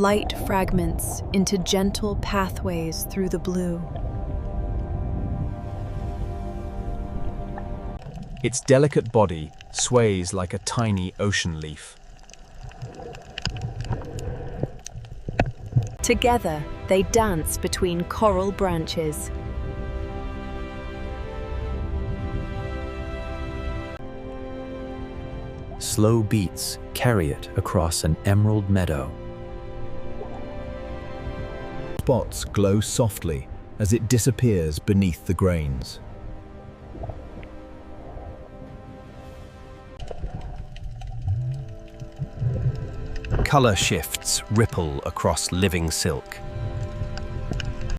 Light fragments into gentle pathways through the blue. Its delicate body sways like a tiny ocean leaf. Together, they dance between coral branches. Slow beats carry it across an emerald meadow. Spots glow softly as it disappears beneath the grains. Color shifts ripple across living silk.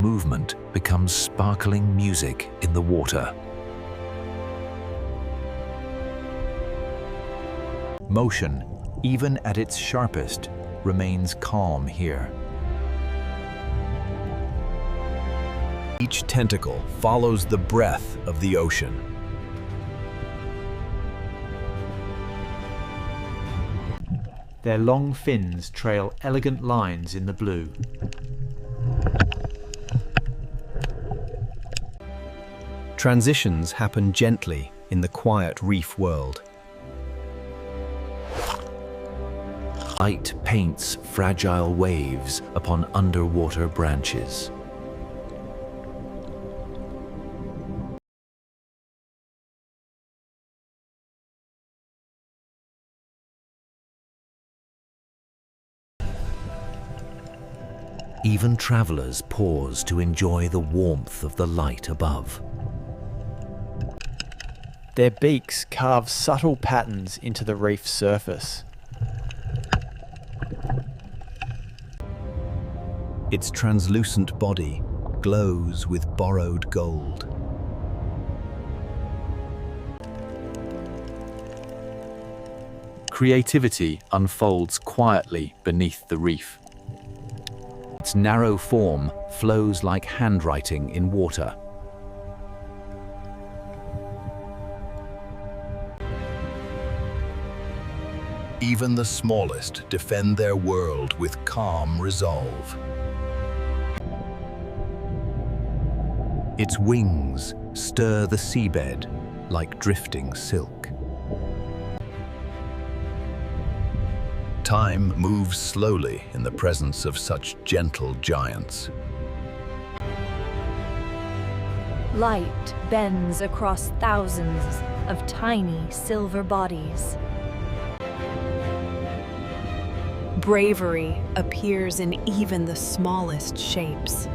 Movement becomes sparkling music in the water. Motion, even at its sharpest, remains calm here. Each tentacle follows the breath of the ocean. Their long fins trail elegant lines in the blue. Transitions happen gently in the quiet reef world. Light paints fragile waves upon underwater branches. Even travelers pause to enjoy the warmth of the light above. Their beaks carve subtle patterns into the reef's surface. Its translucent body glows with borrowed gold. Creativity unfolds quietly beneath the reef. Its narrow form flows like handwriting in water. Even the smallest defend their world with calm resolve. Its wings stir the seabed like drifting silk. Time moves slowly in the presence of such gentle giants. Light bends across thousands of tiny silver bodies. Bravery appears in even the smallest shapes.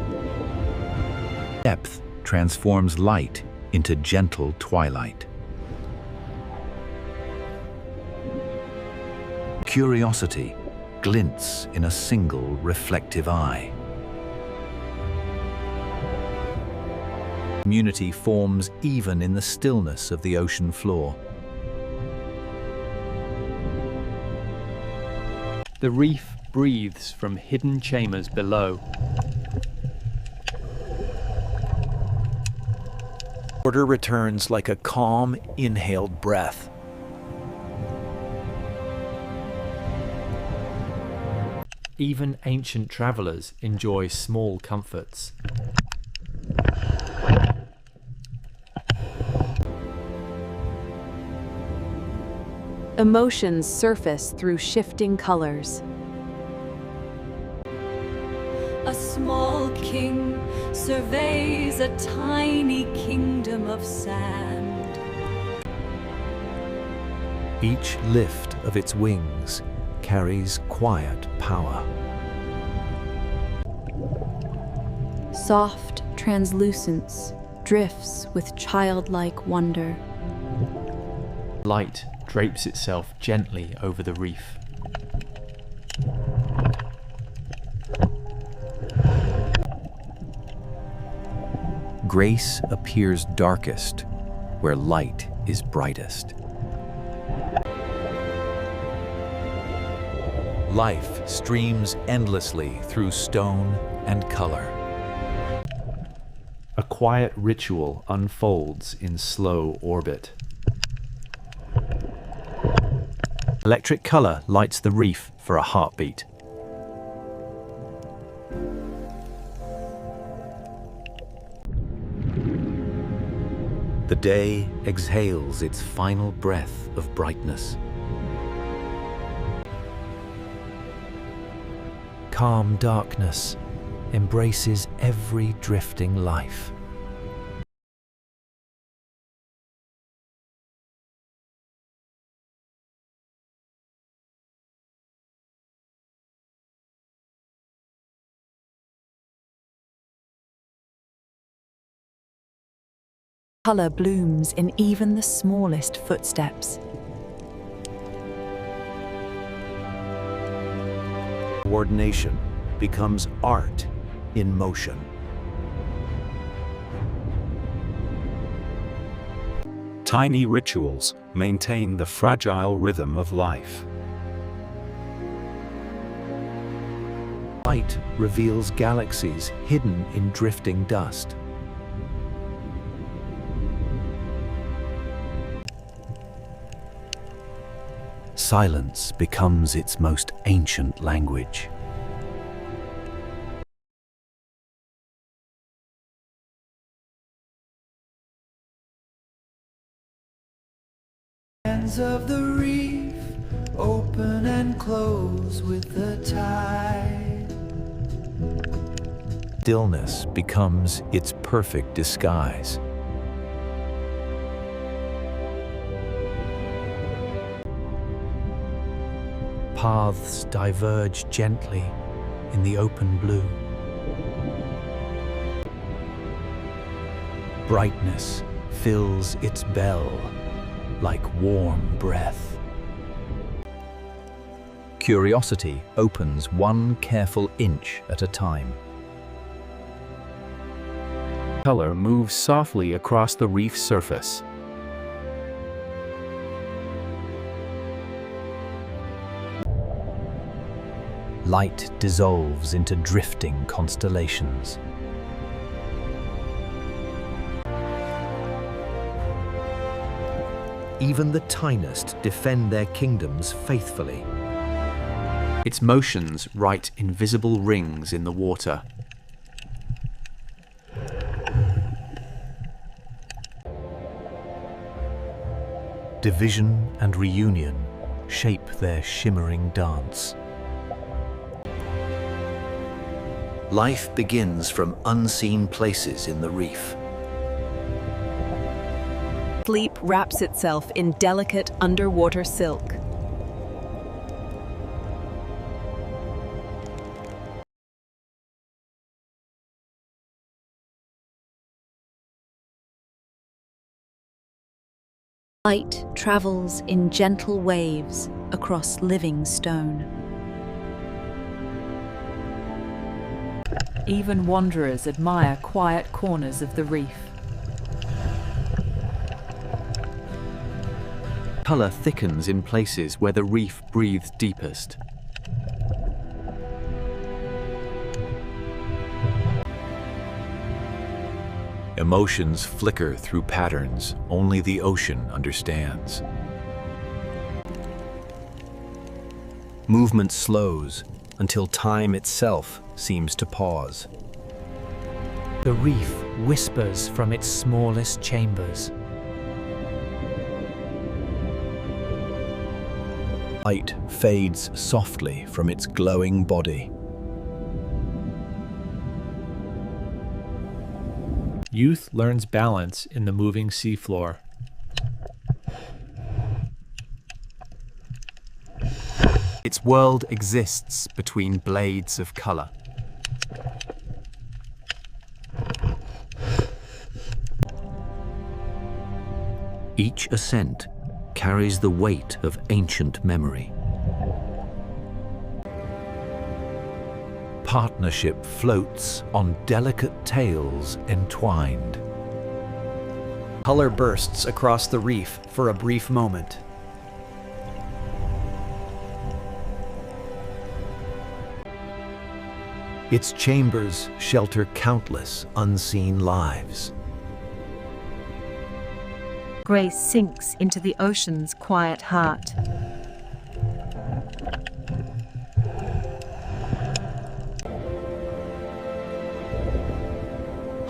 Depth transforms light into gentle twilight. Curiosity glints in a single reflective eye. Community forms even in the stillness of the ocean floor. The reef breathes from hidden chambers below. Order returns like a calm, inhaled breath. Even ancient travelers enjoy small comforts. Emotions surface through shifting colors. A small king surveys a tiny kingdom of sand. Each lift of its wings carries quiet power. Soft translucence drifts with childlike wonder. Light drapes itself gently over the reef. Grace appears darkest where light is brightest. Life streams endlessly through stone and color. A quiet ritual unfolds in slow orbit. Electric color lights the reef for a heartbeat. The day exhales its final breath of brightness. Calm darkness embraces every drifting life. Color blooms in even the smallest footsteps. Coordination becomes art in motion. Tiny rituals maintain the fragile rhythm of life. Light reveals galaxies hidden in drifting dust. Silence becomes its most ancient language. Hands of the reef open and close with the tide. Stillness becomes its perfect disguise. Paths diverge gently in the open blue. Brightness fills its bell like warm breath. Curiosity opens one careful inch at a time. Color moves softly across the reef surface. Light dissolves into drifting constellations. Even the tiniest defend their kingdoms faithfully. Its motions write invisible rings in the water. Division and reunion shape their shimmering dance. Life begins from unseen places in the reef. Sleep wraps itself in delicate underwater silk. Light travels in gentle waves across living stone. Even wanderers admire quiet corners of the reef. Color thickens in places where the reef breathes deepest. Emotions flicker through patterns only the ocean understands. Movement slows until time itself seems to pause. The reef whispers from its smallest chambers. Light fades softly from its glowing body. Youth learns balance in the moving seafloor. Its world exists between blades of color. Each ascent carries the weight of ancient memory. Partnership floats on delicate tails entwined. Color bursts across the reef for a brief moment. Its chambers shelter countless unseen lives. Grace sinks into the ocean's quiet heart.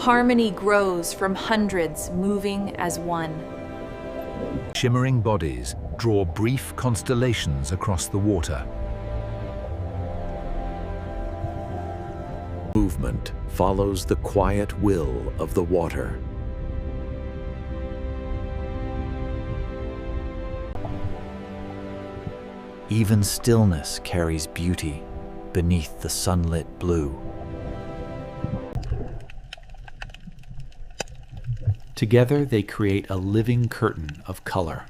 Harmony grows from hundreds moving as one. Shimmering bodies draw brief constellations across the water. Movement follows the quiet will of the water. Even stillness carries beauty beneath the sunlit blue. Together they create a living curtain of color.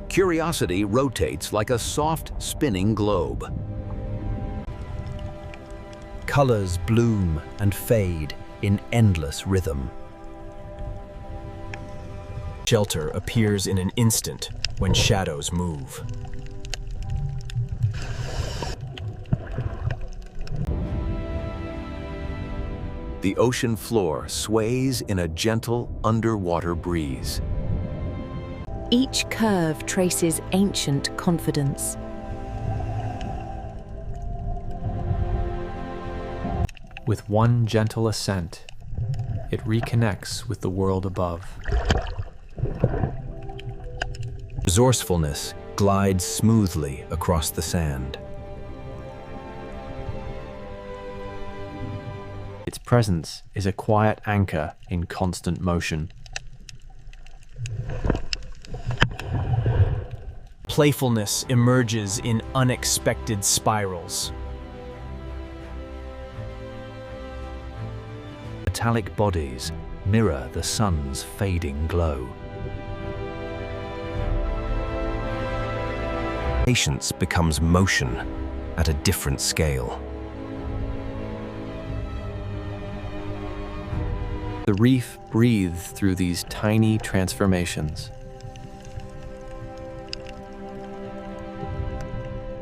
Curiosity rotates like a soft, spinning globe. Colors bloom and fade in endless rhythm. Shelter appears in an instant when shadows move. The ocean floor sways in a gentle underwater breeze. Each curve traces ancient confidence. With one gentle ascent, it reconnects with the world above. Resourcefulness glides smoothly across the sand. Its presence is a quiet anchor in constant motion. Playfulness emerges in unexpected spirals. Metallic bodies mirror the sun's fading glow. Patience becomes motion at a different scale. The reef breathes through these tiny transformations.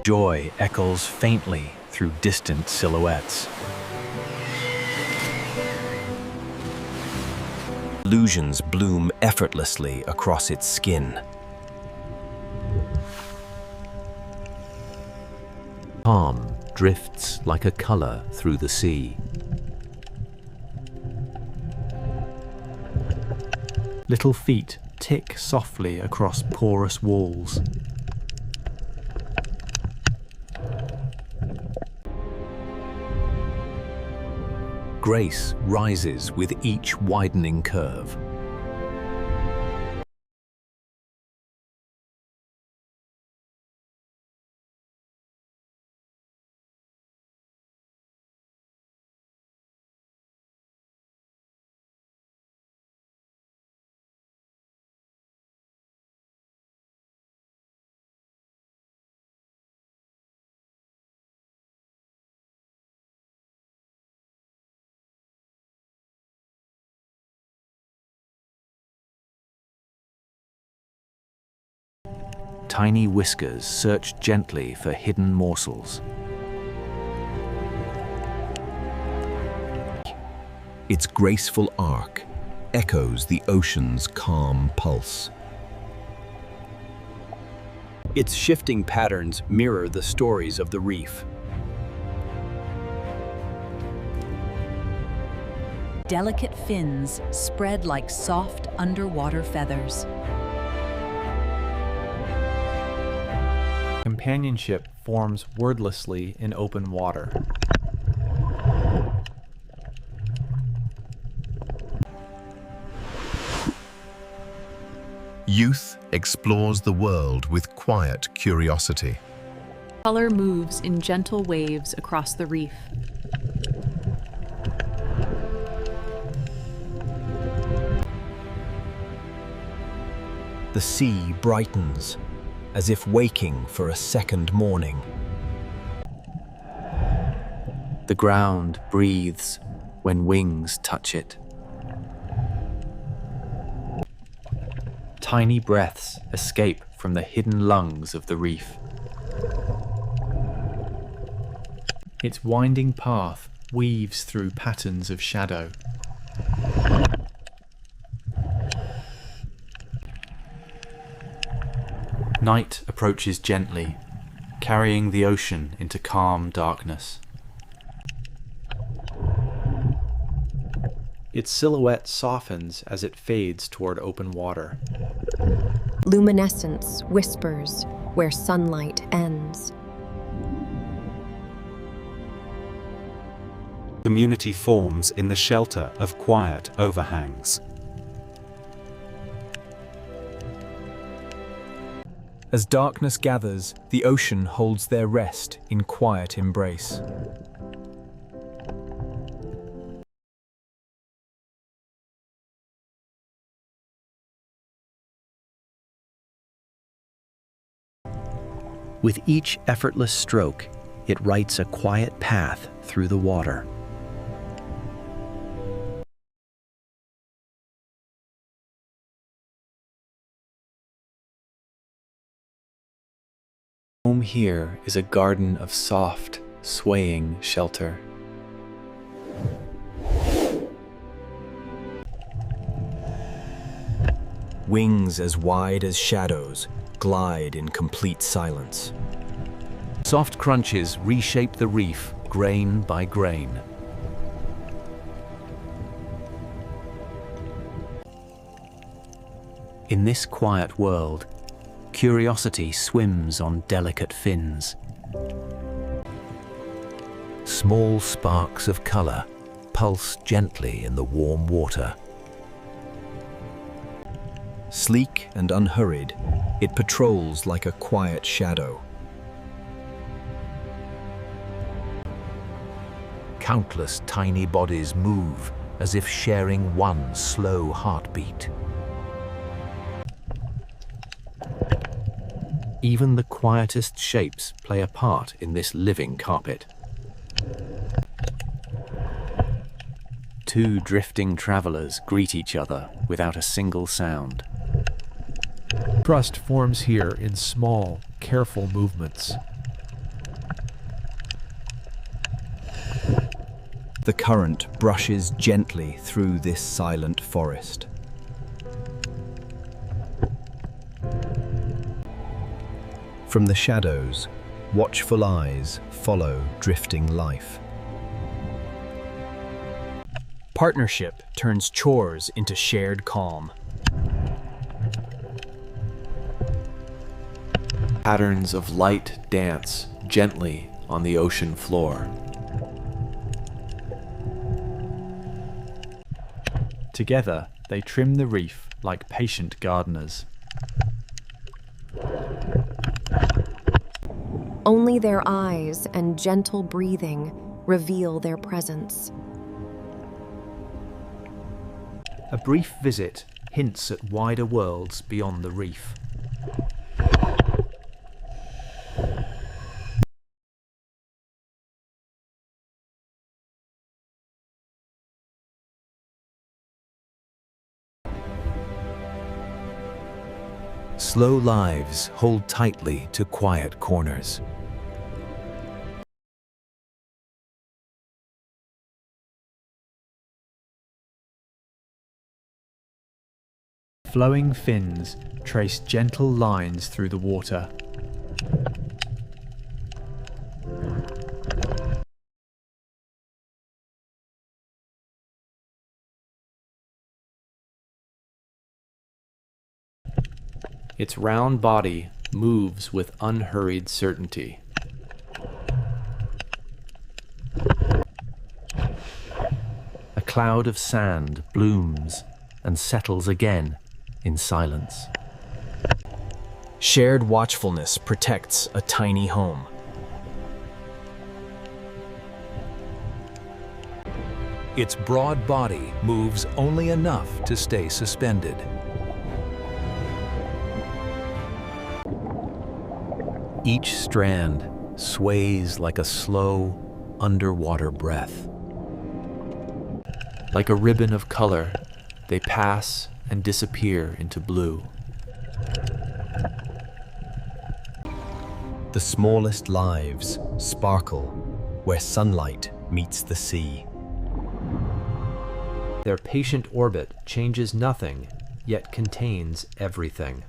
Joy echoes faintly through distant silhouettes. Illusions bloom effortlessly across its skin. Calm drifts like a color through the sea. Little feet tick softly across porous walls. Grace rises with each widening curve. Tiny whiskers search gently for hidden morsels. Its graceful arc echoes the ocean's calm pulse. Its shifting patterns mirror the stories of the reef. Delicate fins spread like soft underwater feathers. Companionship forms wordlessly in open water. Youth explores the world with quiet curiosity. Color moves in gentle waves across the reef. The sea brightens, as if waking for a second morning. The ground breathes when wings touch it. Tiny breaths escape from the hidden lungs of the reef. Its winding path weaves through patterns of shadow. Night approaches gently, carrying the ocean into calm darkness. Its silhouette softens as it fades toward open water. Luminescence whispers where sunlight ends. Community forms in the shelter of quiet overhangs. As darkness gathers, the ocean holds their rest in quiet embrace. With each effortless stroke, it writes a quiet path through the water. Home here is a garden of soft, swaying shelter. Wings as wide as shadows glide in complete silence. Soft crunches reshape the reef grain by grain. In this quiet world, curiosity swims on delicate fins. Small sparks of color pulse gently in the warm water. Sleek and unhurried, it patrols like a quiet shadow. Countless tiny bodies move as if sharing one slow heartbeat. Even the quietest shapes play a part in this living carpet. Two drifting travelers greet each other without a single sound. Trust forms here in small, careful movements. The current brushes gently through this silent forest. From the shadows, watchful eyes follow drifting life. Partnership turns chores into shared calm. Patterns of light dance gently on the ocean floor. Together, they trim the reef like patient gardeners. Only their eyes and gentle breathing reveal their presence. A brief visit hints at wider worlds beyond the reef. Slow lives hold tightly to quiet corners. Flowing fins trace gentle lines through the water. Its round body moves with unhurried certainty. A cloud of sand blooms and settles again in silence. Shared watchfulness protects a tiny home. Its broad body moves only enough to stay suspended. Each strand sways like a slow, underwater breath. Like a ribbon of color, they pass and disappear into blue. The smallest lives sparkle where sunlight meets the sea. Their patient orbit changes nothing, yet contains everything.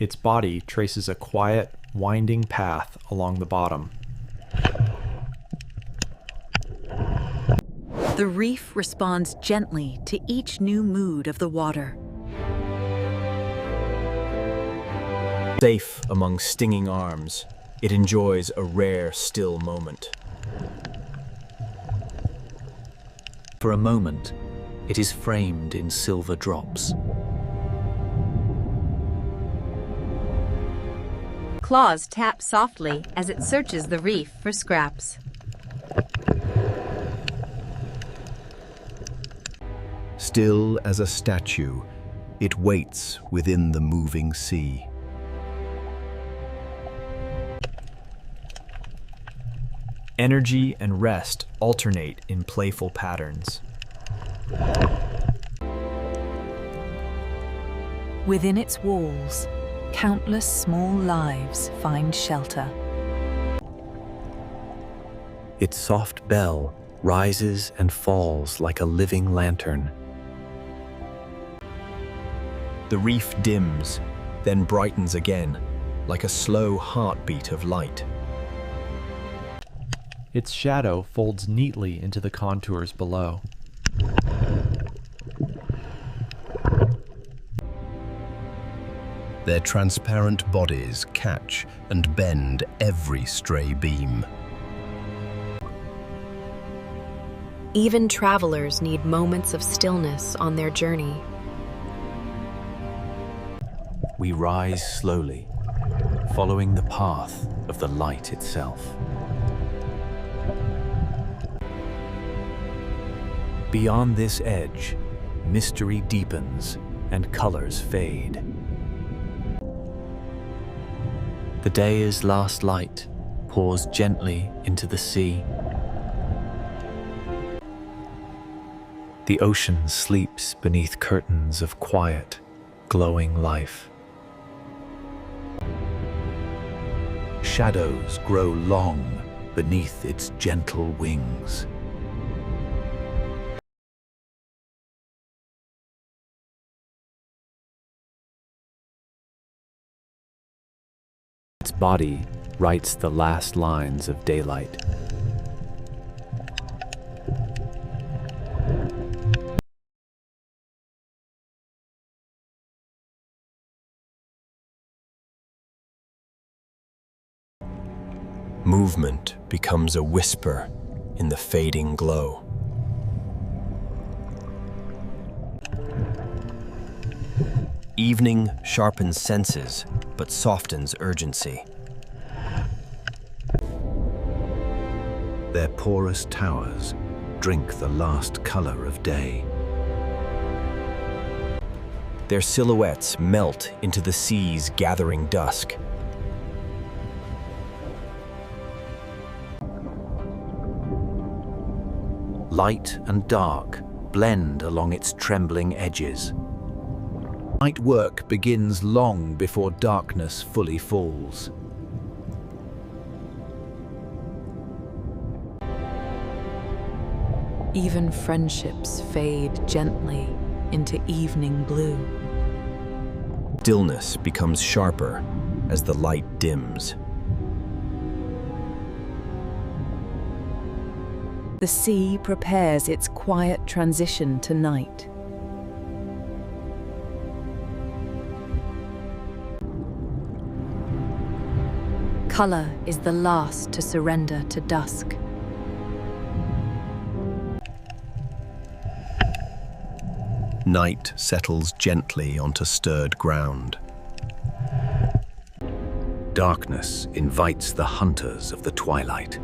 Its body traces a quiet, winding path along the bottom. The reef responds gently to each new mood of the water. Safe among stinging arms, it enjoys a rare, still moment. For a moment, it is framed in silver drops. Claws tap softly as it searches the reef for scraps. Still as a statue, it waits within the moving sea. Energy and rest alternate in playful patterns. Within its walls, countless small lives find shelter. Its soft bell rises and falls like a living lantern. The reef dims, then brightens again, like a slow heartbeat of light. Its shadow folds neatly into the contours below. Their transparent bodies catch and bend every stray beam. Even travelers need moments of stillness on their journey. We rise slowly, following the path of the light itself. Beyond this edge, mystery deepens and colors fade. The day's last light pours gently into the sea. The ocean sleeps beneath curtains of quiet, glowing life. Shadows grow long beneath its gentle wings. Its body writes the last lines of daylight. Movement becomes a whisper in the fading glow. Evening sharpens senses, but softens urgency. Their porous towers drink the last color of day. Their silhouettes melt into the sea's gathering dusk. Light and dark blend along its trembling edges. Night work begins long before darkness fully falls. Even friendships fade gently into evening blue. Stillness becomes sharper as the light dims. The sea prepares its quiet transition to night. Color is the last to surrender to dusk. Night settles gently onto stirred ground. Darkness invites the hunters of the twilight.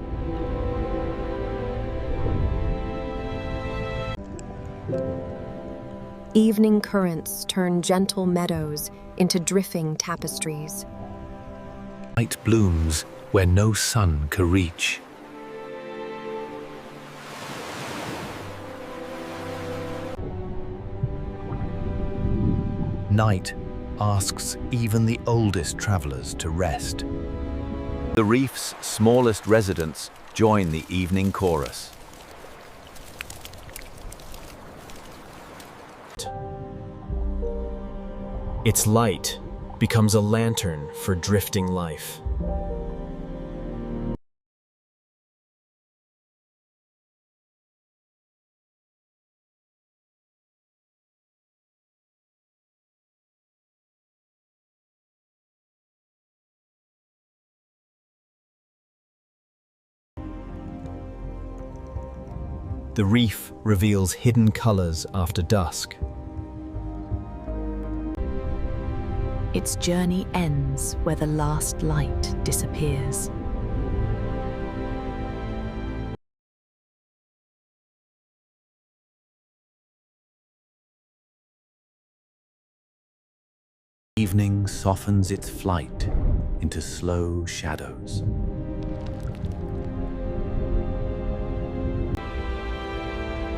Evening currents turn gentle meadows into drifting tapestries. Light blooms where no sun can reach. Night asks even the oldest travelers to rest. The reef's smallest residents join the evening chorus. Its light becomes a lantern for drifting life. The reef reveals hidden colors after dusk. Its journey ends where the last light disappears. Evening softens its flight into slow shadows.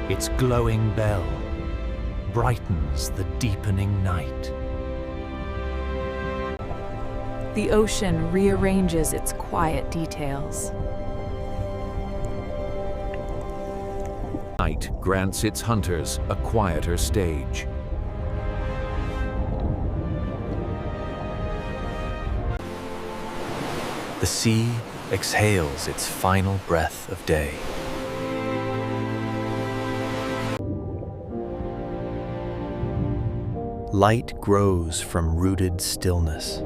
Its glowing bell brightens the deepening night. The ocean rearranges its quiet details. Night grants its hunters a quieter stage. The sea exhales its final breath of day. Light grows from rooted stillness.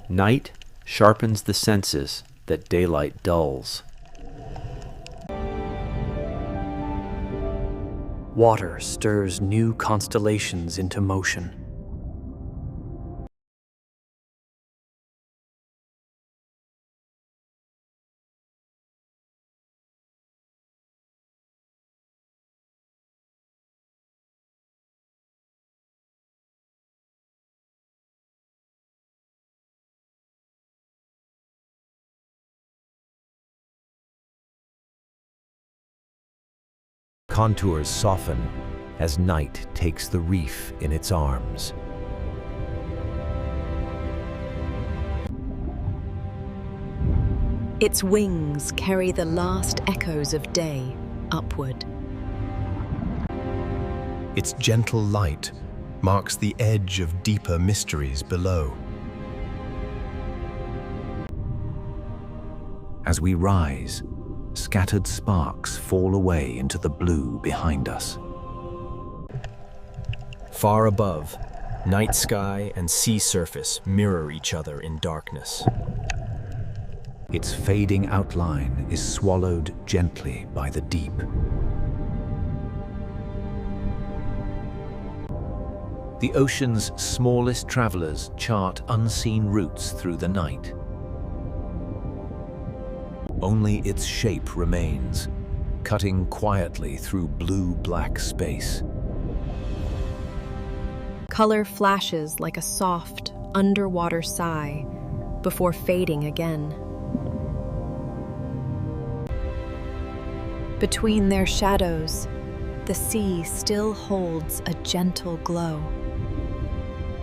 Night sharpens the senses that daylight dulls. Water stirs new constellations into motion. Contours soften as night takes the reef in its arms. Its wings carry the last echoes of day upward. Its gentle light marks the edge of deeper mysteries below. As we rise, scattered sparks fall away into the blue behind us. Far above, night sky and sea surface mirror each other in darkness. Its fading outline is swallowed gently by the deep. The ocean's smallest travelers chart unseen routes through the night. Only its shape remains, cutting quietly through blue-black space. Color flashes like a soft, underwater sigh before fading again. Between their shadows, the sea still holds a gentle glow.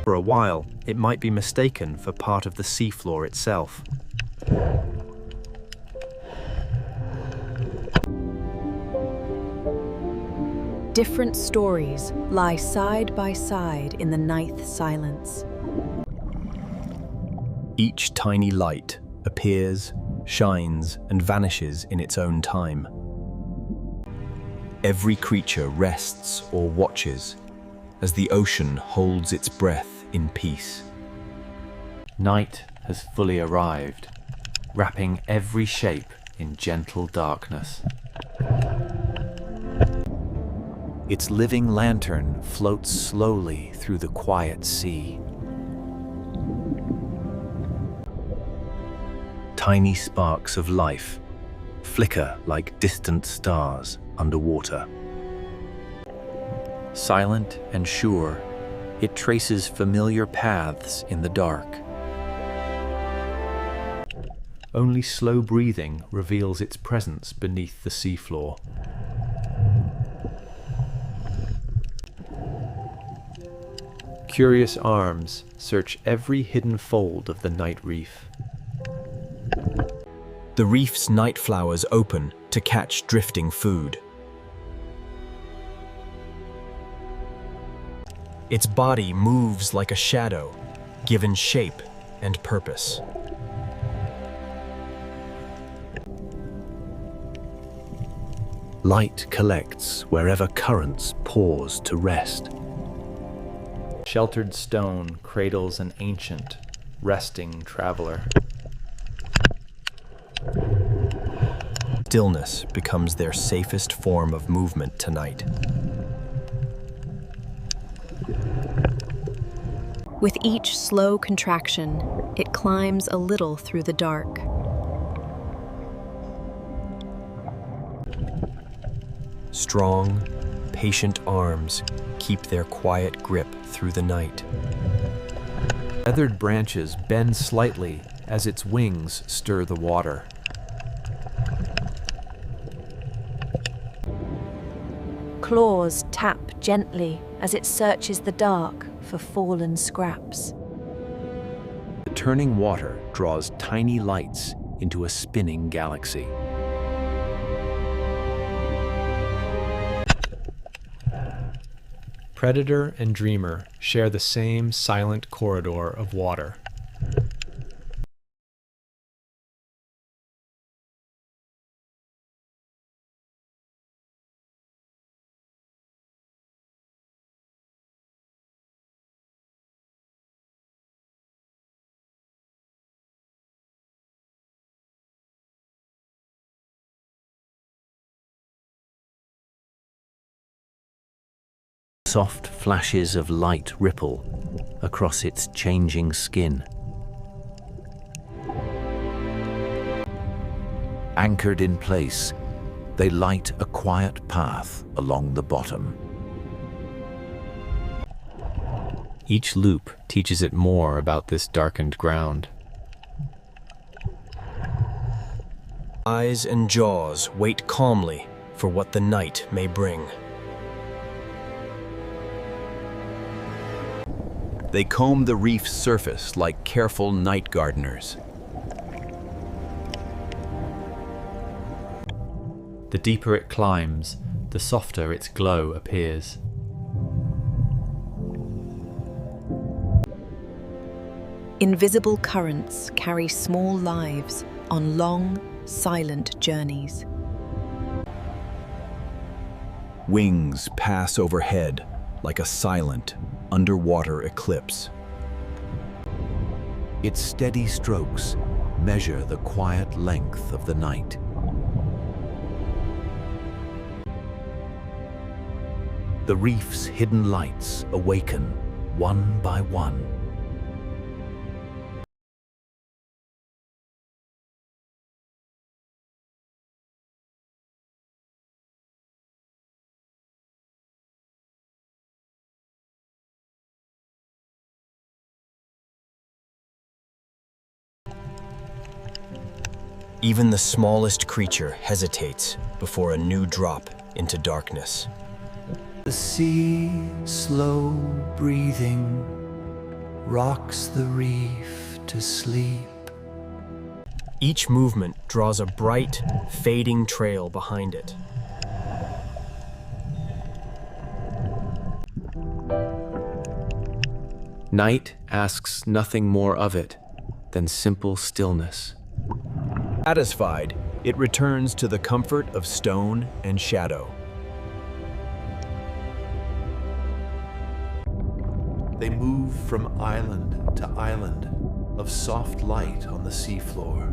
For a while, it might be mistaken for part of the seafloor itself. Different stories lie side by side in the night silence. Each tiny light appears, shines, and vanishes in its own time. Every creature rests or watches as the ocean holds its breath in peace. Night has fully arrived, wrapping every shape in gentle darkness. Its living lantern floats slowly through the quiet sea. Tiny sparks of life flicker like distant stars underwater. Silent and sure, it traces familiar paths in the dark. Only slow breathing reveals its presence beneath the seafloor. Curious arms search every hidden fold of the night reef. The reef's night flowers open to catch drifting food. Its body moves like a shadow, given shape and purpose. Light collects wherever currents pause to rest. Sheltered stone cradles an ancient, resting traveler. Stillness becomes their safest form of movement tonight. With each slow contraction, it climbs a little through the dark. Strong, patient arms keep their quiet grip through the night. Feathered branches bend slightly as its wings stir the water. Claws tap gently as it searches the dark for fallen scraps. The turning water draws tiny lights into a spinning galaxy. Predator and dreamer share the same silent corridor of water. Soft flashes of light ripple across its changing skin. Anchored in place, they light a quiet path along the bottom. Each loop teaches it more about this darkened ground. Eyes and jaws wait calmly for what the night may bring. They comb the reef's surface like careful night gardeners. The deeper it climbs, the softer its glow appears. Invisible currents carry small lives on long, silent journeys. Wings pass overhead like a silent, underwater eclipse. Its steady strokes measure the quiet length of the night. The reef's hidden lights awaken one by one. Even the smallest creature hesitates before a new drop into darkness. The sea, slow breathing, rocks the reef to sleep. Each movement draws a bright, fading trail behind it. Night asks nothing more of it than simple stillness. Satisfied, it returns to the comfort of stone and shadow. They move from island to island of soft light on the seafloor.